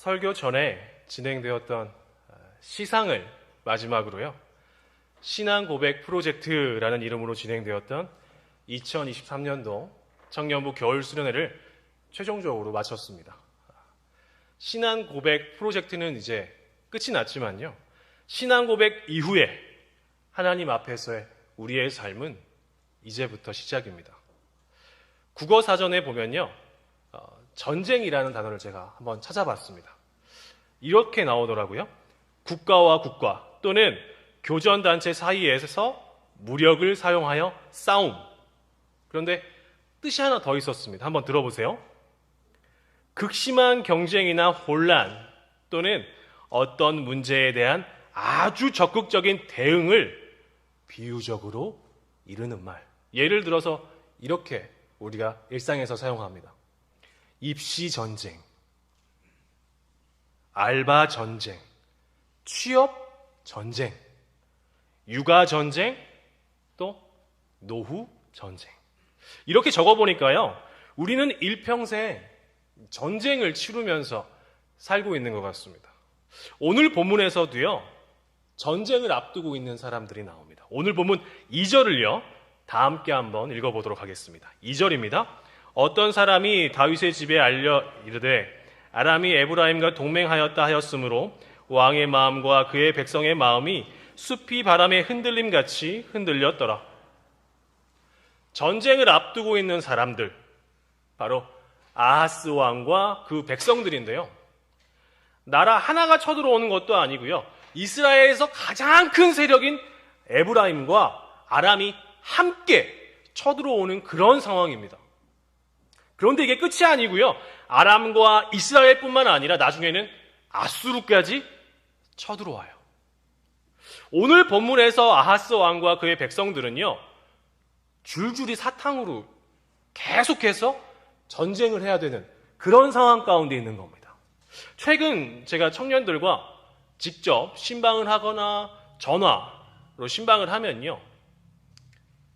설교 전에 진행되었던 시상을 마지막으로요. 신앙 고백 프로젝트라는 이름으로 진행되었던 2023년도 청년부 겨울 수련회를 최종적으로 마쳤습니다. 신앙 고백 프로젝트는 이제 끝이 났지만요. 신앙 고백 이후에 하나님 앞에서의 우리의 삶은 이제부터 시작입니다. 국어 사전에 보면요. 전쟁이라는 단어를 제가 한번 찾아봤습니다. 이렇게 나오더라고요. 국가와 국가 또는 교전단체 사이에서 무력을 사용하여 싸움. 그런데 뜻이 하나 더 있었습니다. 한번 들어보세요. 극심한 경쟁이나 혼란 또는 어떤 문제에 대한 아주 적극적인 대응을 비유적으로 이르는 말. 예를 들어서 이렇게 우리가 일상에서 사용합니다. 입시 전쟁, 알바 전쟁, 취업 전쟁, 육아 전쟁, 또 노후 전쟁. 이렇게 적어보니까요, 우리는 일평생 전쟁을 치르면서 살고 있는 것 같습니다. 오늘 본문에서도요, 전쟁을 앞두고 있는 사람들이 나옵니다. 오늘 본문 2절을요, 다 함께 한번 읽어보도록 하겠습니다. 2절입니다. 어떤 사람이 다윗의 집에 알려 이르되 아람이 에브라임과 동맹하였다 하였으므로 왕의 마음과 그의 백성의 마음이 숲이 바람에 흔들림같이 흔들렸더라. 전쟁을 앞두고 있는 사람들, 바로 아하스 왕과 그 백성들인데요. 나라 하나가 쳐들어오는 것도 아니고요. 이스라엘에서 가장 큰 세력인 에브라임과 아람이 함께 쳐들어오는 그런 상황입니다. 그런데 이게 끝이 아니고요. 아람과 이스라엘뿐만 아니라 나중에는 아수르까지 쳐들어와요. 오늘 본문에서 아하스 왕과 그의 백성들은요. 줄줄이 사탕으로 계속해서 전쟁을 해야 되는 그런 상황 가운데 있는 겁니다. 최근 제가 청년들과 직접 신방을 하거나 전화로 신방을 하면요.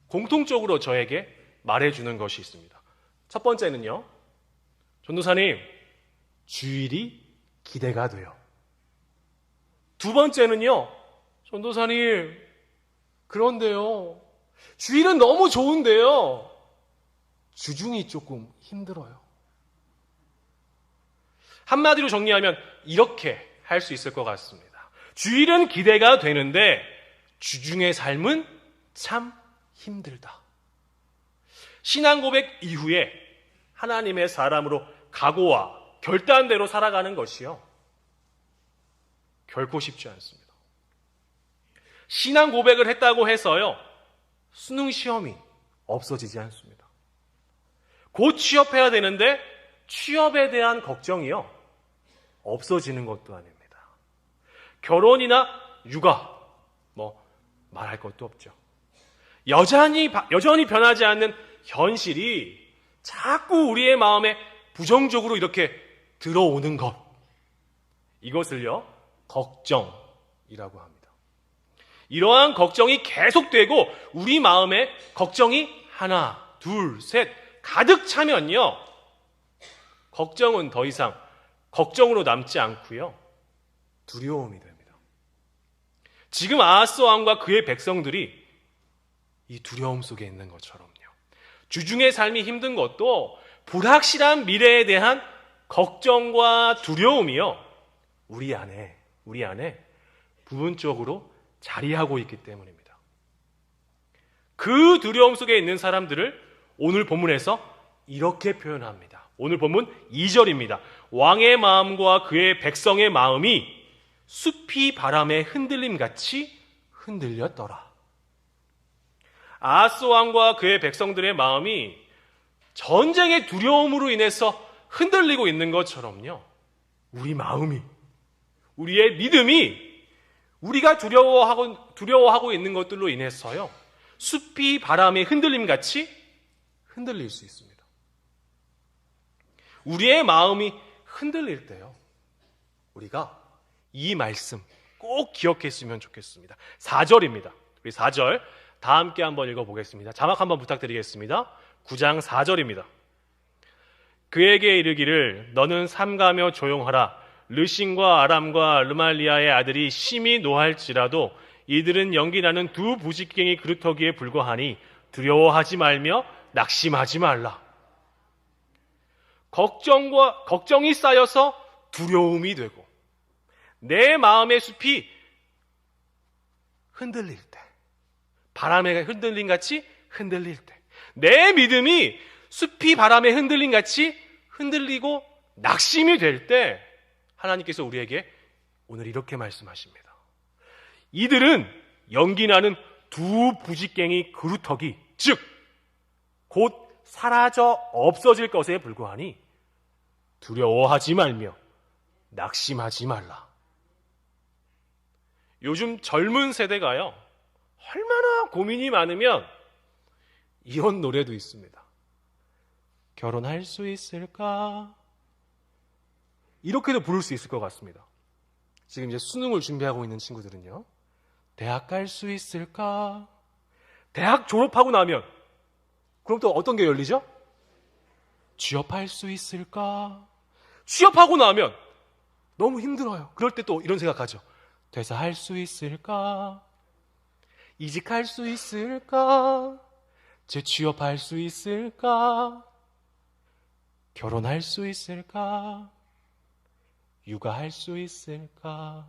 공통적으로 저에게 말해주는 것이 있습니다. 첫 번째는요. 전도사님, 주일이 기대가 돼요. 두 번째는요. 전도사님, 그런데요. 주일은 너무 좋은데요. 주중이 조금 힘들어요. 한마디로 정리하면 이렇게 할 수 있을 것 같습니다. 주일은 기대가 되는데 주중의 삶은 참 힘들다. 신앙 고백 이후에 하나님의 사람으로 각오와 결단대로 살아가는 것이요. 결코 쉽지 않습니다. 신앙 고백을 했다고 해서요. 수능 시험이 없어지지 않습니다. 곧 취업해야 되는데 취업에 대한 걱정이요. 없어지는 것도 아닙니다. 결혼이나 육아, 말할 것도 없죠. 여전히 변하지 않는 현실이 자꾸 우리의 마음에 부정적으로 이렇게 들어오는 것. 이것을요, 걱정이라고 합니다. 이러한 걱정이 계속되고 우리 마음에 걱정이 하나, 둘, 셋 가득 차면요. 걱정은 더 이상 걱정으로 남지 않고요. 두려움이 됩니다. 지금 아하스 왕과 그의 백성들이 이 두려움 속에 있는 것처럼요. 주중의 삶이 힘든 것도 불확실한 미래에 대한 걱정과 두려움이요. 우리 안에 부분적으로 자리하고 있기 때문입니다. 그 두려움 속에 있는 사람들을 오늘 본문에서 이렇게 표현합니다. 오늘 본문 2절입니다. 왕의 마음과 그의 백성의 마음이 숲이 바람에 흔들림같이 흔들렸더라. 아하스 왕과 그의 백성들의 마음이 전쟁의 두려움으로 인해서 흔들리고 있는 것처럼요. 우리 마음이, 우리의 믿음이 우리가 두려워하고 있는 것들로 인해서요. 숲이 바람에 흔들림같이 흔들릴 수 있습니다. 우리의 마음이 흔들릴 때요. 우리가 이 말씀 꼭 기억했으면 좋겠습니다. 4절입니다. 우리 4절 다 함께 한번 읽어보겠습니다. 자막 한번 부탁드리겠습니다. 9장 4절입니다. 그에게 이르기를 너는 삼가며 조용하라. 르신과 아람과 르말리아의 아들이 심히 노할지라도 이들은 연기나는 두 부직갱이 그루터기에 불과하니 두려워하지 말며 낙심하지 말라. 걱정이 쌓여서 두려움이 되고 내 마음의 숲이 흔들릴 때, 바람에 흔들린 같이 흔들릴 때, 내 믿음이 숲이 바람에 흔들린 같이 흔들리고 낙심이 될 때 하나님께서 우리에게 오늘 이렇게 말씀하십니다. 이들은 연기나는 두 부직갱이 그루터기, 즉 곧 사라져 없어질 것에 불과하니 두려워하지 말며 낙심하지 말라. 요즘 젊은 세대가요, 얼마나 고민이 많으면 이런 노래도 있습니다. 결혼할 수 있을까? 이렇게도 부를 수 있을 것 같습니다. 지금 이제 수능을 준비하고 있는 친구들은요, 대학 갈 수 있을까? 대학 졸업하고 나면 그럼 또 어떤 게 열리죠? 취업할 수 있을까? 취업하고 나면 너무 힘들어요. 그럴 때 또 이런 생각하죠. 퇴사할 수 있을까? 이직할 수 있을까? 재취업할 수 있을까? 결혼할 수 있을까? 육아할 수 있을까?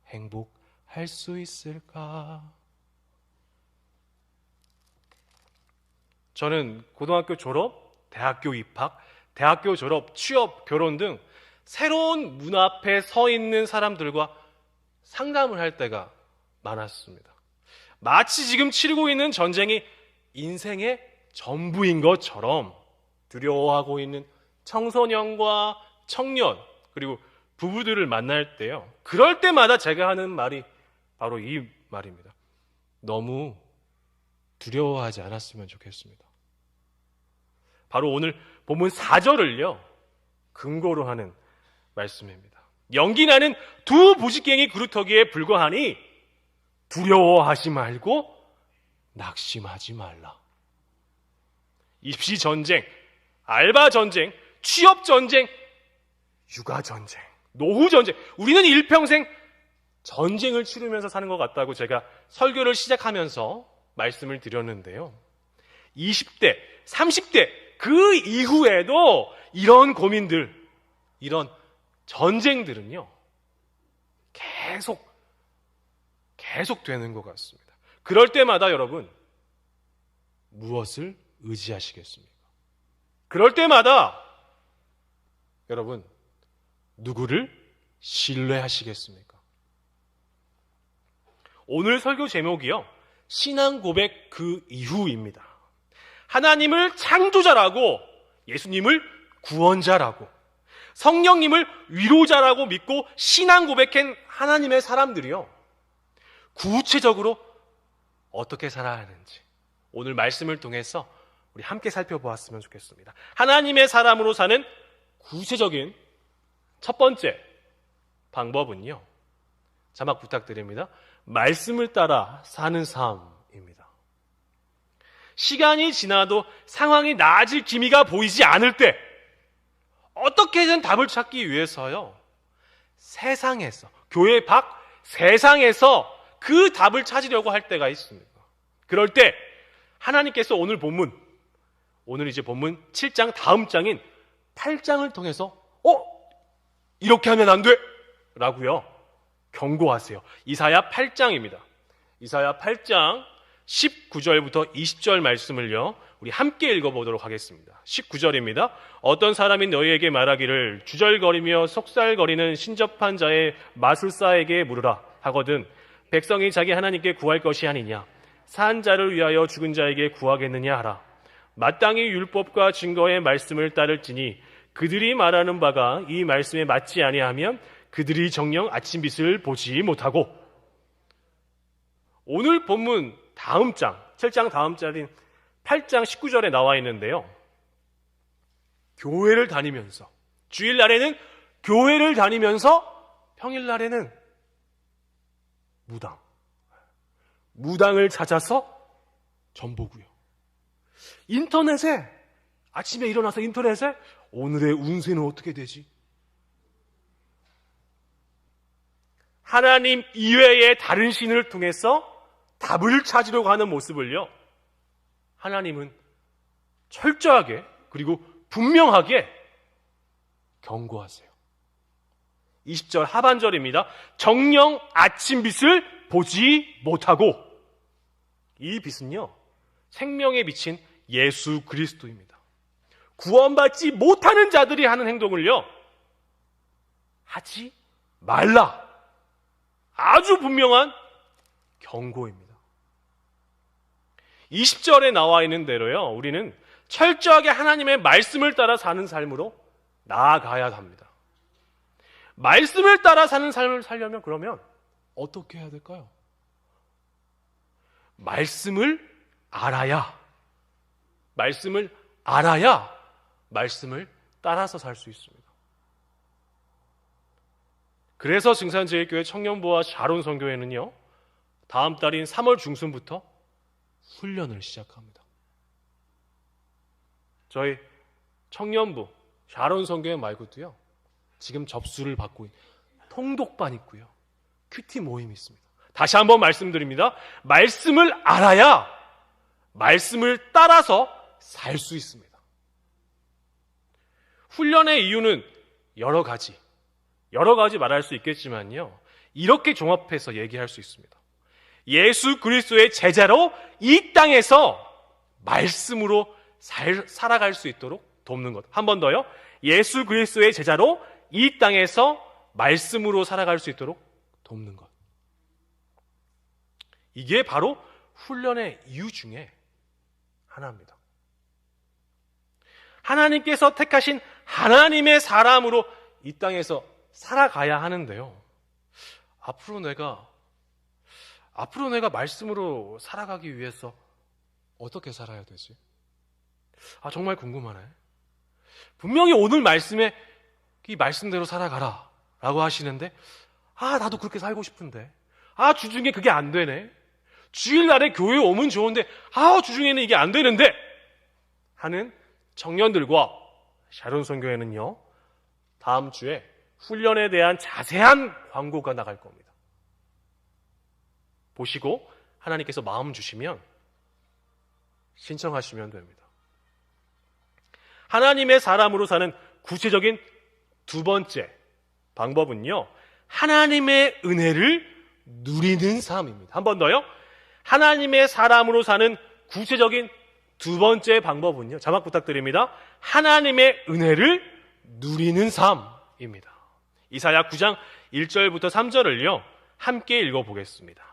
행복할 수 있을까? 저는 고등학교 졸업, 대학교 입학, 대학교 졸업, 취업, 결혼 등 새로운 문 앞에 서 있는 사람들과 상담을 할 때가 많았습니다. 마치 지금 치르고 있는 전쟁이 인생의 전부인 것처럼 두려워하고 있는 청소년과 청년, 그리고 부부들을 만날 때요, 그럴 때마다 제가 하는 말이 바로 이 말입니다. 너무 두려워하지 않았으면 좋겠습니다. 바로 오늘 본문 4절을요 근거로 하는 말씀입니다. 연기나는 두 부직갱이 그루터기에 불과하니 두려워하지 말고 낙심하지 말라. 입시 전쟁, 알바 전쟁, 취업 전쟁, 육아 전쟁, 노후 전쟁, 우리는 일평생 전쟁을 치르면서 사는 것 같다고 제가 설교를 시작하면서 말씀을 드렸는데요. 20대, 30대 그 이후에도 이런 고민들, 이런 전쟁들은요 계속 되는 것 같습니다. 그럴 때마다 여러분 무엇을 의지하시겠습니까? 그럴 때마다 여러분 누구를 신뢰하시겠습니까? 오늘 설교 제목이요, 신앙 고백 그 이후입니다. 하나님을 창조자라고, 예수님을 구원자라고, 성령님을 위로자라고 믿고 신앙 고백한 하나님의 사람들이요, 구체적으로 어떻게 살아야 하는지 오늘 말씀을 통해서 우리 함께 살펴보았으면 좋겠습니다. 하나님의 사람으로 사는 구체적인 첫 번째 방법은요, 자막 부탁드립니다. 말씀을 따라 사는 삶입니다. 시간이 지나도 상황이 나아질 기미가 보이지 않을 때 어떻게든 답을 찾기 위해서요, 세상에서, 교회 밖 세상에서 그 답을 찾으려고 할 때가 있습니다. 그럴 때 하나님께서 오늘 본문, 오늘 이제 본문 7장 다음 장인 8장을 통해서 이렇게 하면 안 돼! 라고요 경고하세요. 이사야 8장입니다. 이사야 8장 19절부터 20절 말씀을요 우리 함께 읽어보도록 하겠습니다. 19절입니다. 어떤 사람이 너희에게 말하기를 주절거리며 속살거리는 신접한 자의 마술사에게 물으라 하거든 백성이 자기 하나님께 구할 것이 아니냐, 산 자를 위하여 죽은 자에게 구하겠느냐 하라. 마땅히 율법과 증거의 말씀을 따를지니 그들이 말하는 바가 이 말씀에 맞지 아니하면 그들이 정녕 아침빛을 보지 못하고. 오늘 본문 다음 장, 7장 다음 장인 8장 19절에 나와 있는데요, 교회를 다니면서, 주일날에는 교회를 다니면서 평일날에는 무당을 찾아서 전보고요. 인터넷에, 아침에 일어나서 인터넷에 오늘의 운세는 어떻게 되지? 하나님 이외의 다른 신을 통해서 답을 찾으려고 하는 모습을요, 하나님은 철저하게 그리고 분명하게 경고하세요. 20절 하반절입니다. 정녕 아침빛을 보지 못하고, 이 빛은요 생명의 빛인 예수 그리스도입니다. 구원받지 못하는 자들이 하는 행동을요 하지 말라. 아주 분명한 경고입니다. 20절에 나와 있는 대로요, 우리는 철저하게 하나님의 말씀을 따라 사는 삶으로 나아가야 합니다. 말씀을 따라 사는 삶을 살려면 그러면 어떻게 해야 될까요? 말씀을 알아야 말씀을 따라서 살 수 있습니다. 그래서 증산제일교회 청년부와 샤론 선교회는요, 다음 달인 3월 중순부터 훈련을 시작합니다. 저희 청년부 샤론 선교회 말고도요, 지금 접수를 받고 있는 통독반 있고요, 큐티 모임이 있습니다. 다시 한번 말씀드립니다. 말씀을 알아야 말씀을 따라서 살 수 있습니다. 훈련의 이유는 여러 가지 말할 수 있겠지만요, 이렇게 종합해서 얘기할 수 있습니다. 예수 그리스도의 제자로 이 땅에서 말씀으로 살아갈 수 있도록 돕는 것. 한 번 더요. 예수 그리스도의 제자로 이 땅에서 말씀으로 살아갈 수 있도록 돕는 것. 이게 바로 훈련의 이유 중에 하나입니다. 하나님께서 택하신 하나님의 사람으로 이 땅에서 살아가야 하는데요, 앞으로 내가 말씀으로 살아가기 위해서 어떻게 살아야 되지? 정말 궁금하네. 분명히 오늘 말씀에 이 말씀대로 살아가라 라고 하시는데, 나도 그렇게 살고 싶은데, 주중에 그게 안 되네, 주일날에 교회에 오면 좋은데 주중에는 이게 안 되는데 하는 청년들과 샤론 선교회는요, 다음 주에 훈련에 대한 자세한 광고가 나갈 겁니다. 보시고 하나님께서 마음 주시면 신청하시면 됩니다. 하나님의 사람으로 사는 구체적인 두 번째 방법은요, 하나님의 은혜를 누리는 삶입니다. 한 번 더요. 하나님의 사람으로 사는 구체적인 두 번째 방법은요, 자막 부탁드립니다. 하나님의 은혜를 누리는 삶입니다. 이사야 9장 1절부터 3절을요 함께 읽어보겠습니다.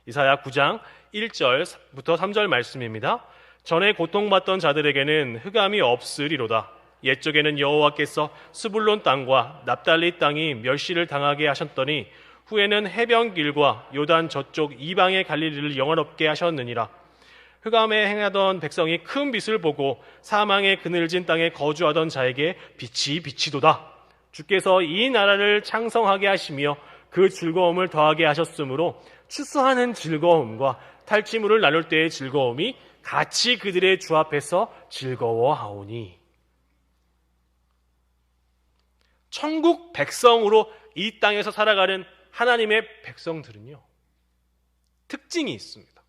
이사야 9장 1절부터 3절 말씀입니다. 전에 고통받던 자들에게는 흑암이 없으리로다. 옛적에는 여호와께서 스불론 땅과 납달리 땅이 멸시를 당하게 하셨더니 후에는 해변길과 요단 저쪽 이방의 갈릴리를 영원롭게 하셨느니라. 흑암에 행하던 백성이 큰 빛을 보고 사망의 그늘진 땅에 거주하던 자에게 빛이 비치도다. 주께서 이 나라를 창성하게 하시며 그 즐거움을 더하게 하셨으므로 추수하는 즐거움과 탈취물을 나눌 때의 즐거움이 같이 그들의 주 앞에서 즐거워하오니. 천국 백성으로 이 땅에서 살아가는 하나님의 백성들은요, 특징이 있습니다.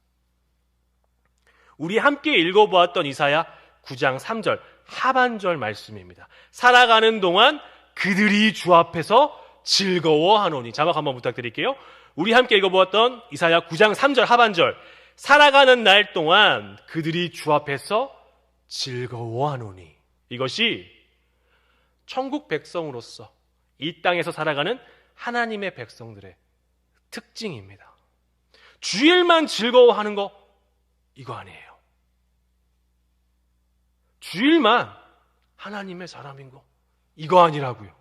우리 함께 읽어보았던 이사야 9장 3절 하반절 말씀입니다. 살아가는 동안 그들이 주 앞에서 즐거워하노니. 자막 한번 부탁드릴게요. 우리 함께 읽어보았던 이사야 9장 3절 하반절, 살아가는 날 동안 그들이 주 앞에서 즐거워하노니. 이것이 천국 백성으로서 이 땅에서 살아가는 하나님의 백성들의 특징입니다. 주일만 즐거워하는 거 이거 아니에요. 주일만 하나님의 사람인 거 이거 아니라고요.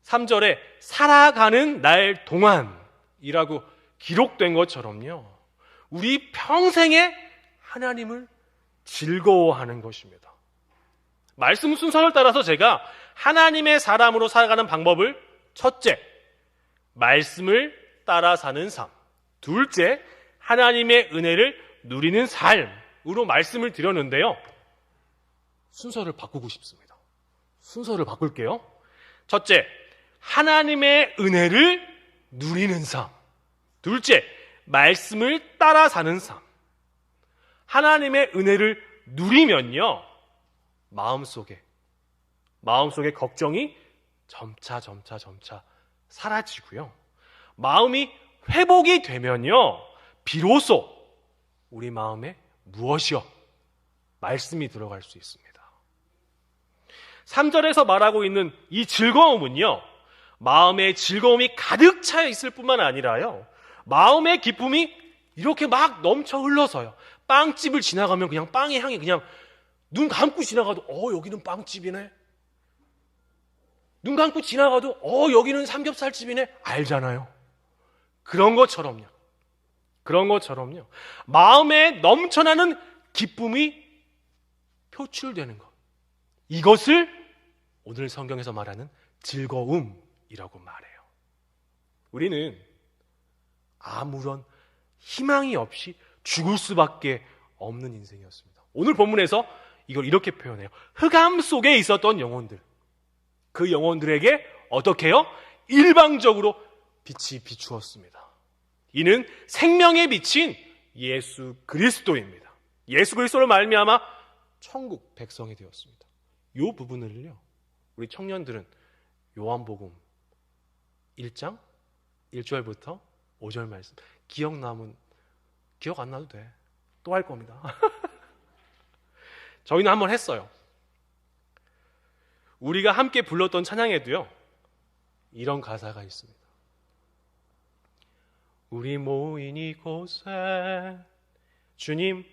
3절에 살아가는 날 동안이라고 기록된 것처럼요, 우리 평생에 하나님을 즐거워하는 것입니다. 말씀 순서를 따라서 제가 하나님의 사람으로 살아가는 방법을 첫째, 말씀을 따라 사는 삶, 둘째, 하나님의 은혜를 누리는 삶으로 말씀을 드렸는데요, 순서를 바꾸고 싶습니다. 순서를 바꿀게요. 첫째, 하나님의 은혜를 누리는 삶. 둘째, 말씀을 따라 사는 삶. 하나님의 은혜를 누리면요, 마음속에 걱정이 점차 사라지고요. 마음이 회복이 되면요, 비로소 우리 마음에 무엇이요? 말씀이 들어갈 수 있습니다. 3절에서 말하고 있는 이 즐거움은요, 마음에 즐거움이 가득 차 있을 뿐만 아니라요, 마음의 기쁨이 이렇게 막 넘쳐 흘러서요, 빵집을 지나가면 그냥 빵의 향이 그냥 눈 감고 지나가도 여기는 빵집이네, 눈 감고 지나가도 여기는 삼겹살집이네, 알잖아요. 그런 것처럼요, 마음에 넘쳐나는 기쁨이 표출되는 것, 이것을 오늘 성경에서 말하는 즐거움이라고 말해요. 우리는 아무런 희망이 없이 죽을 수밖에 없는 인생이었습니다. 오늘 본문에서 이걸 이렇게 표현해요. 흑암 속에 있었던 영혼들, 그 영혼들에게 어떻게 해요? 일방적으로 빛이 비추었습니다. 이는 생명의 빛인 예수 그리스도입니다. 예수 그리스도로 말미암아 천국 백성이 되었습니다. 이 부분을요, 우리 청년들은 요한복음 1장 1절부터 5절 말씀 기억 안 나도 돼. 또 할 겁니다. 저희는 한번 했어요. 우리가 함께 불렀던 찬양에도요, 이런 가사가 있습니다. 우리 모인 이곳에 주님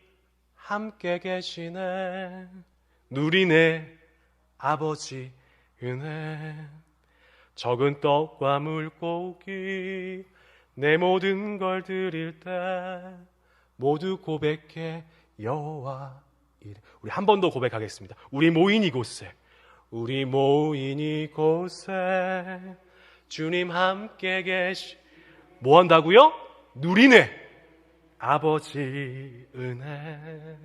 함께 계시네, 누리네 아버지 은혜, 적은 떡과 물고기 내 모든 걸 드릴 때 모두 고백해 여호와 이래. 우리 한 번 더 고백하겠습니다. 우리 모인 이곳에 주님 함께 계시, 뭐 한다고요? 누리네 아버지 은혜,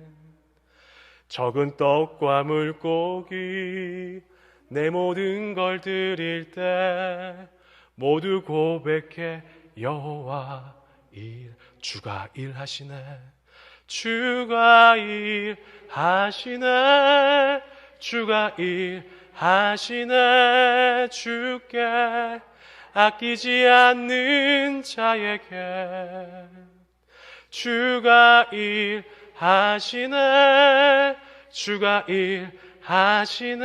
적은 떡과 물고기 내 모든 걸 드릴 때 모두 고백해 여호와 일, 주가 일하시네, 주가 일하시네, 주가 일하시네, 주께 아끼지 않는 자에게 주가 일하시네, 주가 일하시네,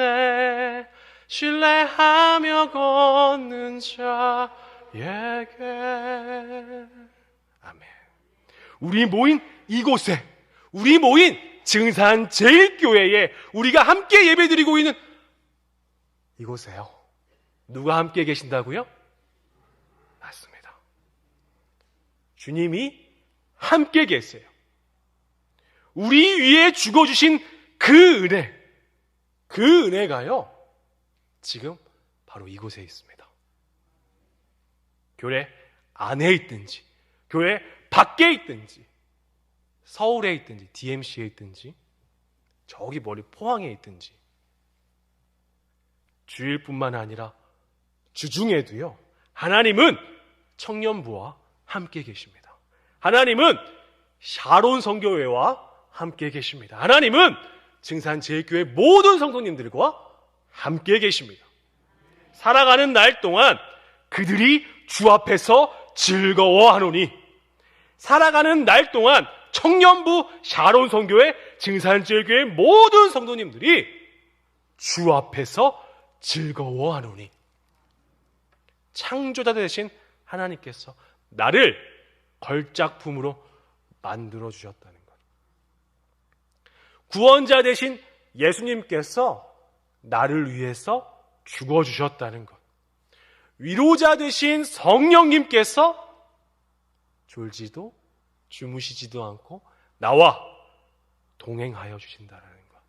신뢰하며 걷는 자에게. 아멘. 우리 모인 이곳에, 우리 모인 증산 제일교회에 우리가 함께 예배드리고 있는 이곳에요, 누가 함께 계신다고요? 맞습니다. 주님이 함께 계세요. 우리 위에 죽어주신 그 은혜가요, 지금 바로 이곳에 있습니다. 교회 안에 있든지 교회 밖에 있든지 서울에 있든지 DMC에 있든지 저기 멀리 포항에 있든지 주일뿐만 아니라 주중에도요, 하나님은 청년부와 함께 계십니다. 하나님은 샤론 선교회와 함께 계십니다. 하나님은 증산제일교회 모든 성도님들과 함께 계십니다. 살아가는 날 동안 그들이 주 앞에서 즐거워하노니, 살아가는 날 동안 청년부 샤론 선교회 증산제일교회 모든 성도님들이 주 앞에서 즐거워하노니, 창조자 되신 하나님께서 나를 걸작품으로 만들어 주셨다는 것, 구원자 되신 예수님께서 나를 위해서 죽어 주셨다는 것, 위로자 되신 성령님께서 졸지도 주무시지도 않고 나와 동행하여 주신다는 것,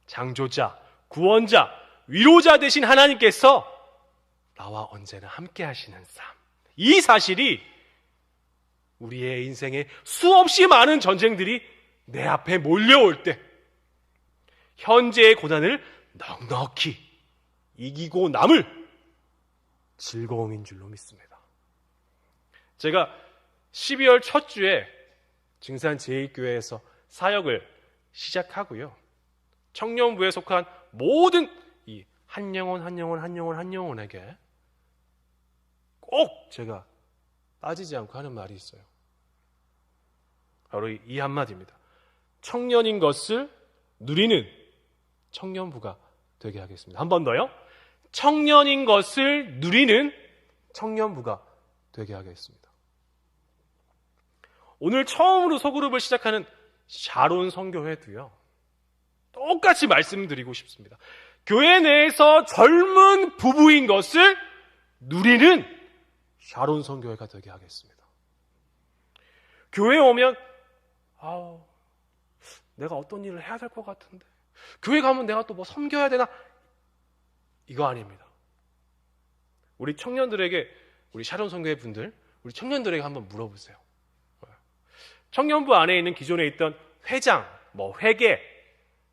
창조자, 구원자, 위로자 되신 하나님께서 나와 언제나 함께 하시는 삶, 이 사실이 우리의 인생에 수없이 많은 전쟁들이 내 앞에 몰려올 때 현재의 고난을 넉넉히 이기고 남을 즐거움인 줄로 믿습니다. 제가 12월 첫 주에 증산 제1교회에서 사역을 시작하고요. 청년부에 속한 모든 이 한 영혼에게 꼭 제가 빠지지 않고 하는 말이 있어요. 바로 이 한마디입니다. 청년인 것을 누리는 청년부가 되게 하겠습니다. 한 번 더요. 청년인 것을 누리는 청년부가 되게 하겠습니다. 오늘 처음으로 소그룹을 시작하는 샤론 선교회도요. 똑같이 말씀드리고 싶습니다. 교회 내에서 젊은 부부인 것을 누리는 샤론 선교회가 되게 하겠습니다. 교회에 오면 내가 어떤 일을 해야 될 것 같은데 교회 가면 내가 또 뭐 섬겨야 되나? 이거 아닙니다. 우리 청년들에게, 우리 샤론 선교회 분들, 우리 청년들에게 한번 물어보세요. 청년부 안에 있는 기존에 있던 회장, 회계,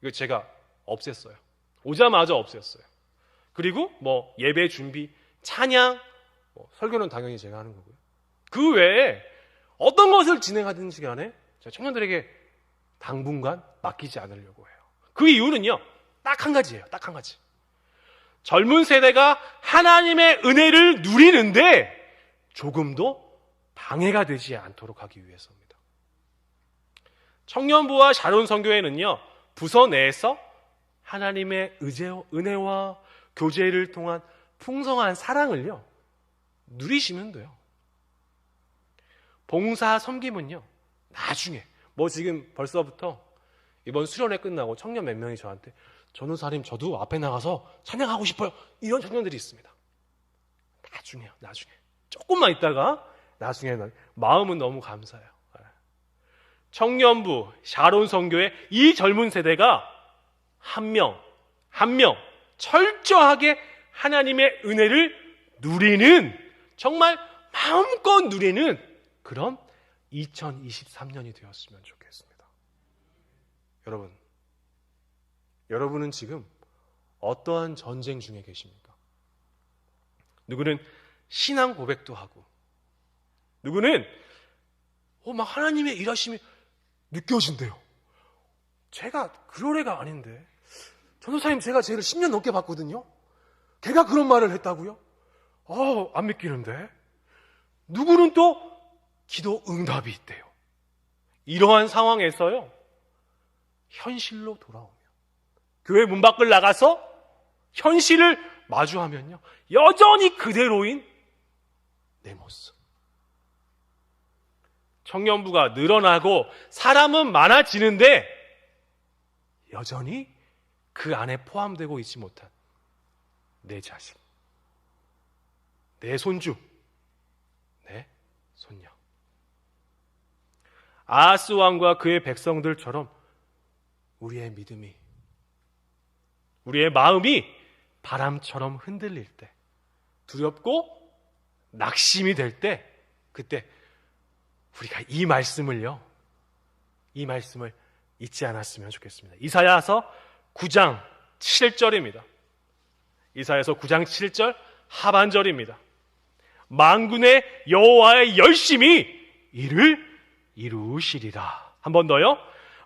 이거 제가 없앴어요. 오자마자 없앴어요. 그리고 예배 준비, 찬양, 설교는 당연히 제가 하는 거고요. 그 외에 어떤 것을 진행하든지 간에 제가 청년들에게 당분간 맡기지 않으려고 해요. 그 이유는요, 딱 한 가지예요. 딱 한 가지. 젊은 세대가 하나님의 은혜를 누리는데 조금도 방해가 되지 않도록 하기 위해서입니다. 청년부와 샤론 선교회는요, 부서 내에서 하나님의 은혜와 교제를 통한 풍성한 사랑을요, 누리시면 돼요. 봉사 섬김은요, 나중에, 지금 벌써부터 이번 수련회 끝나고 청년 몇 명이 저한테 전우사님 저도 앞에 나가서 찬양하고 싶어요. 이런 청년들이 있습니다. 나중에요. 조금만 있다가 나중에 마음은 너무 감사해요. 청년부, 샤론 선교의 이 젊은 세대가 한 명 철저하게 하나님의 은혜를 누리는, 정말 마음껏 누리는 그런 2023년이 되었으면 좋겠습니다. 여러분은 지금 어떠한 전쟁 중에 계십니까? 누구는 신앙 고백도 하고, 누구는 막 하나님의 일하심이 느껴진대요. 제가 그럴 애가 아닌데, 전도사님 제가 쟤를 10년 넘게 봤거든요. 걔가 그런 말을 했다고요? 안 믿기는데. 누구는 또 기도 응답이 있대요. 이러한 상황에서요, 현실로 돌아오면, 교회 문 밖을 나가서 현실을 마주하면요, 여전히 그대로인 내 모습. 청년부가 늘어나고 사람은 많아지는데 여전히 그 안에 포함되고 있지 못한 내 자식, 내 손주, 내 손녀. 아하스 왕과 그의 백성들처럼 우리의 믿음이, 우리의 마음이 바람처럼 흔들릴 때, 두렵고 낙심이 될 때, 그때 우리가 이 말씀을 잊지 않았으면 좋겠습니다. 이사야서 9장 7절입니다. 이사야서 9장 7절 하반절입니다. 만군의 여호와의 열심히 이를 이루시리라. 한 번 더요.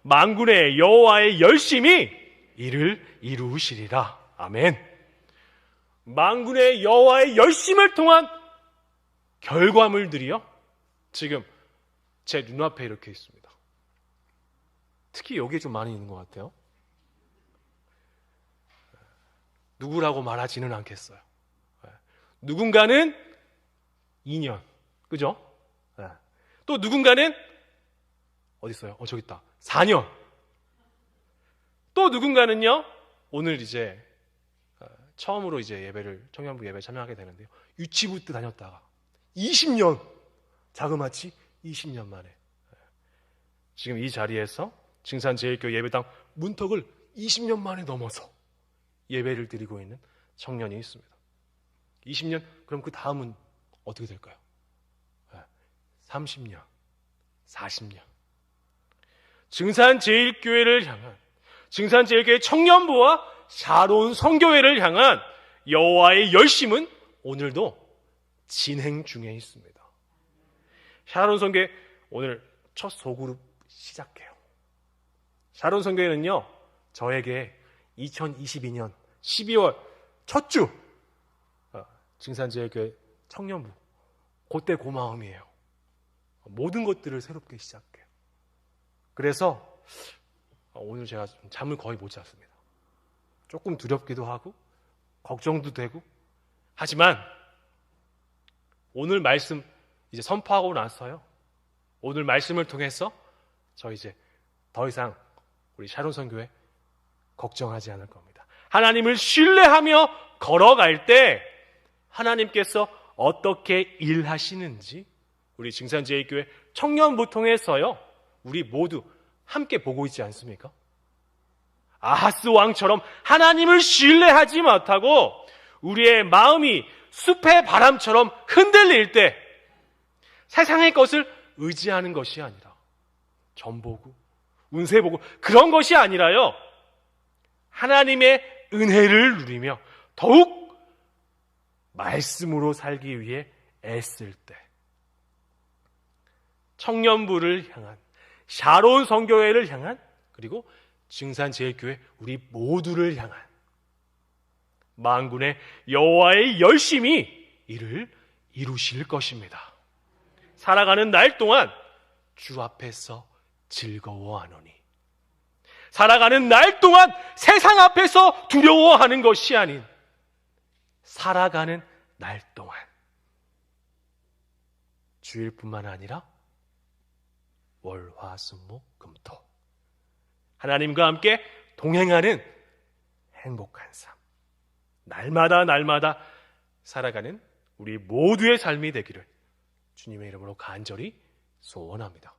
만군의 여호와의 열심히 이를 이루시리라. 아멘. 만군의 여호와의 열심을 통한 결과물들이요, 지금 제 눈앞에 이렇게 있습니다. 특히 여기에 좀 많이 있는 것 같아요. 누구라고 말하지는 않겠어요. 누군가는 2년, 그죠? 또 누군가는 어디 있어요? 저기 있다. 4년. 또 누군가는요, 오늘 이제 처음으로 이제 청년부 예배 참여하게 되는데요, 유치부 때 다녔다가 20년, 자그마치 20년 만에 지금 이 자리에서 증산제일교회 예배당 문턱을 20년 만에 넘어서 예배를 드리고 있는 청년이 있습니다. 20년, 그럼 그 다음은 어떻게 될까요? 30년, 40년. 증산제일교회를 향한, 증산제일교회 청년부와 샤론 선교회를 향한 여호와의 열심은 오늘도 진행 중에 있습니다. 샤론 선교회 오늘 첫 소그룹 시작해요. 샤론 선교회는요, 저에게 2022년 12월 첫 주 증산제일교회 청년부, 그때 그 마음이에요. 모든 것들을 새롭게 시작해요. 그래서 오늘 제가 잠을 거의 못 잤습니다. 조금 두렵기도 하고 걱정도 되고, 하지만 오늘 말씀 이제 선포하고 나서요, 오늘 말씀을 통해서 저 이제 더 이상 우리 샤론 선교회 걱정하지 않을 겁니다. 하나님을 신뢰하며 걸어갈 때 하나님께서 어떻게 일하시는지 우리 증산제일교회 청년부 통해서요, 우리 모두 함께 보고 있지 않습니까? 아하스 왕처럼 하나님을 신뢰하지 못하고 우리의 마음이 숲의 바람처럼 흔들릴 때 세상의 것을 의지하는 것이 아니라, 점 보고 운세 보고 그런 것이 아니라요, 하나님의 은혜를 누리며 더욱 말씀으로 살기 위해 애쓸 때 청년부를 향한, 샤론 선교회를 향한, 그리고 증산제일교회 우리 모두를 향한 만군의 여호와의 열심히 이를 이루실 것입니다. 살아가는 날 동안 주 앞에서 즐거워하노니, 살아가는 날 동안 세상 앞에서 두려워하는 것이 아닌 살아가는 날 동안 주일뿐만 아니라 월, 화, 수, 목, 금, 토 하나님과 함께 동행하는 행복한 삶, 날마다 살아가는 우리 모두의 삶이 되기를 주님의 이름으로 간절히 소원합니다.